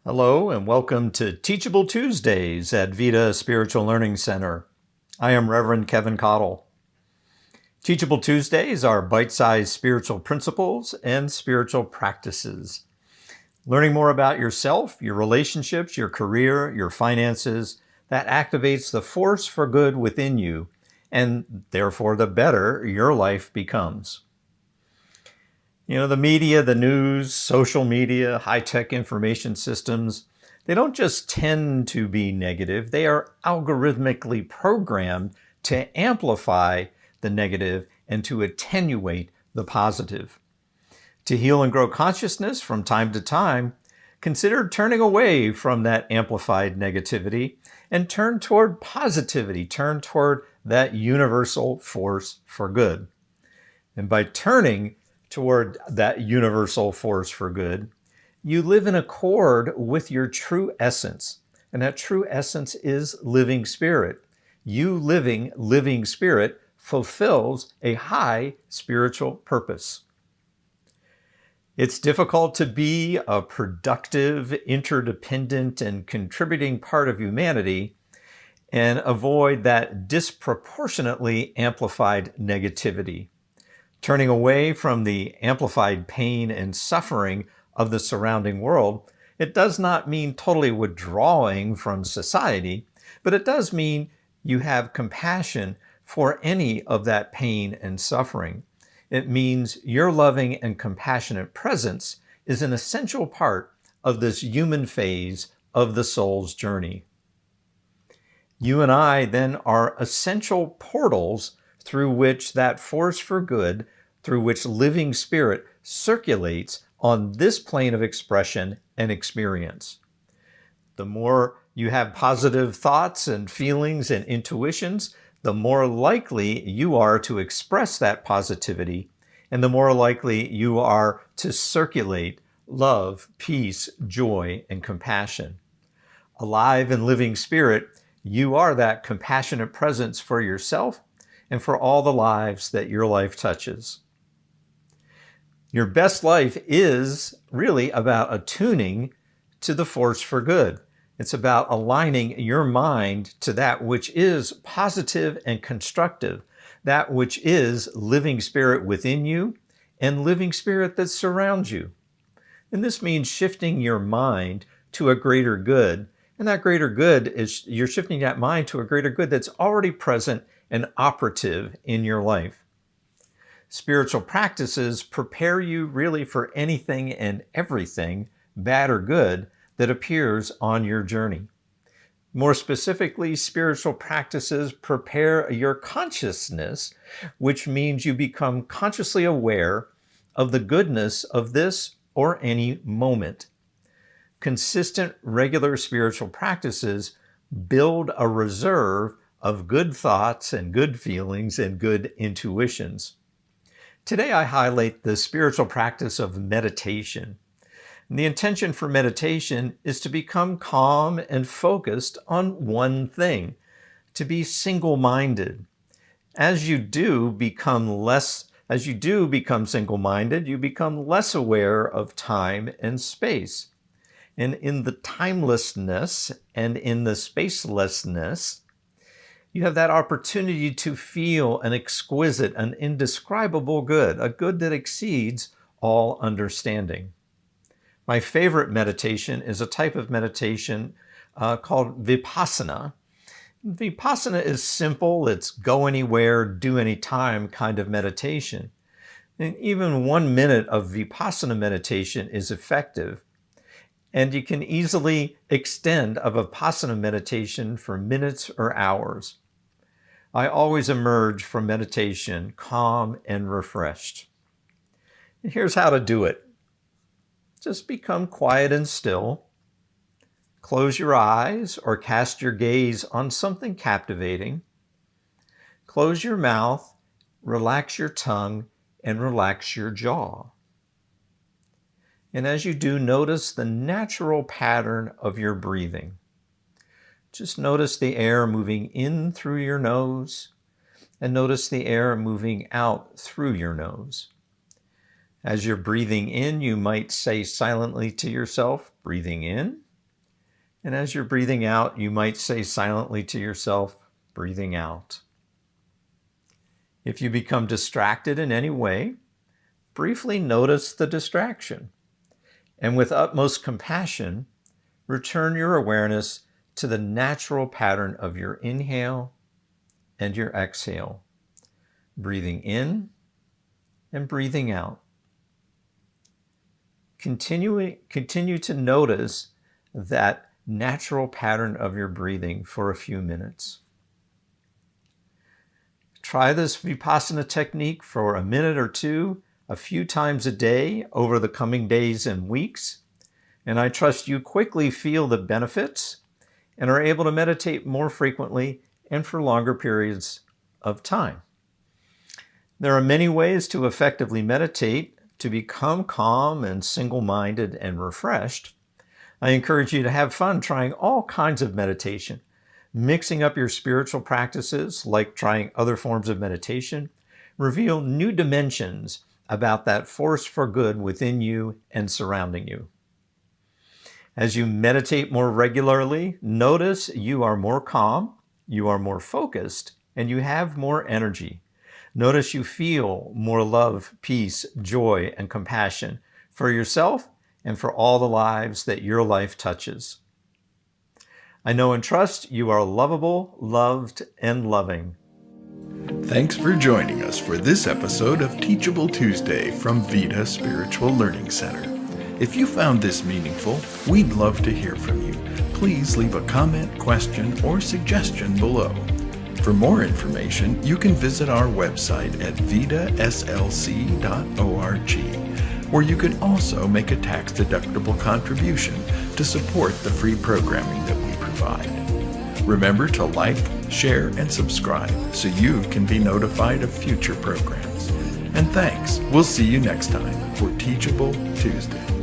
Hello and welcome to Teachable Tuesdays at Vida Spiritual Learning Center. I am Reverend Keven Kadel. Teachable Tuesdays are bite-sized spiritual principles and spiritual practices. Learning more about yourself, your relationships, your career, your finances, that activates the force for good within you, and therefore the better your life becomes. You know, the media, the news, social media, high-tech information systems, they don't just tend to be negative, they are algorithmically programmed to amplify the negative and to attenuate the positive. To heal and grow consciousness from time to time, consider turning away from that amplified negativity and turn toward positivity, turn toward that universal force for good. And by turning toward that universal force for good, you live in accord with your true essence. And that true essence is living spirit. You living spirit fulfills a high spiritual purpose. It's difficult to be a productive, interdependent, and contributing part of humanity and avoid that disproportionately amplified negativity. Turning away from the amplified pain and suffering of the surrounding world, it does not mean totally withdrawing from society, but it does mean you have compassion for any of that pain and suffering. It means your loving and compassionate presence is an essential part of this human phase of the soul's journey. You and I then are essential portals through which that force for good, through which living spirit circulates on this plane of expression and experience. The more you have positive thoughts and feelings and intuitions, the more likely you are to express that positivity, and the more likely you are to circulate love, peace, joy, and compassion. Alive and living spirit, you are that compassionate presence for yourself and for all the lives that your life touches. Your best life is really about attuning to the force for good. It's about aligning your mind to that which is positive and constructive, that which is living spirit within you and living spirit that surrounds you. And this means shifting your mind to a greater good. And that greater good is you're shifting that mind to a greater good that's already present and operative in your life. Spiritual practices prepare you really for anything and everything, bad or good, that appears on your journey. More specifically, spiritual practices prepare your consciousness, which means you become consciously aware of the goodness of this or any moment. Consistent, regular spiritual practices build a reserve of good thoughts and good feelings and good intuitions. Today, I highlight the spiritual practice of meditation. And the intention for meditation is to become calm and focused on one thing, to be single-minded. As you do become single-minded, you become less aware of time and space. And in the timelessness and in the spacelessness, you have that opportunity to feel an exquisite, an indescribable good, a good that exceeds all understanding. My favorite meditation is a type of meditation called Vipassana. Vipassana is simple, it's go anywhere, do any time kind of meditation. And even 1 minute of Vipassana meditation is effective. And you can easily extend a Vipassana meditation for minutes or hours. I always emerge from meditation calm and refreshed. And here's how to do it. Just become quiet and still. Close your eyes or cast your gaze on something captivating. Close your mouth, relax your tongue, and relax your jaw. And as you do, notice the natural pattern of your breathing. Just notice the air moving in through your nose, and notice the air moving out through your nose. As you're breathing in, you might say silently to yourself, breathing in, And as you're breathing out, you might say silently to yourself, breathing out. If you become distracted in any way, briefly notice the distraction. And with utmost compassion, return your awareness to the natural pattern of your inhale and your exhale, breathing in and breathing out. Continue to notice that natural pattern of your breathing for a few minutes. Try this Vipassana technique for a minute or two, a few times a day over the coming days and weeks, and I trust you quickly feel the benefits and are able to meditate more frequently and for longer periods of time. There are many ways to effectively meditate to become calm and single-minded and refreshed. I encourage you to have fun trying all kinds of meditation, mixing up your spiritual practices like trying other forms of meditation, reveal new dimensions about that force for good within you and surrounding you. As you meditate more regularly, notice you are more calm, you are more focused, and you have more energy. Notice you feel more love, peace, joy, and compassion for yourself and for all the lives that your life touches. I know and trust you are lovable, loved, and loving. Thanks for joining us for this episode of Teachable Tuesday from Vida Spiritual Learning Center. If you found this meaningful, we'd love to hear from you. Please leave a comment, question, or suggestion below. For more information, you can visit our website at VidaSLC.org, where you can also make a tax-deductible contribution to support the free programming that we provide. Remember to like, share, and subscribe so you can be notified of future programs. And thanks. We'll see you next time for Teachable Tuesday.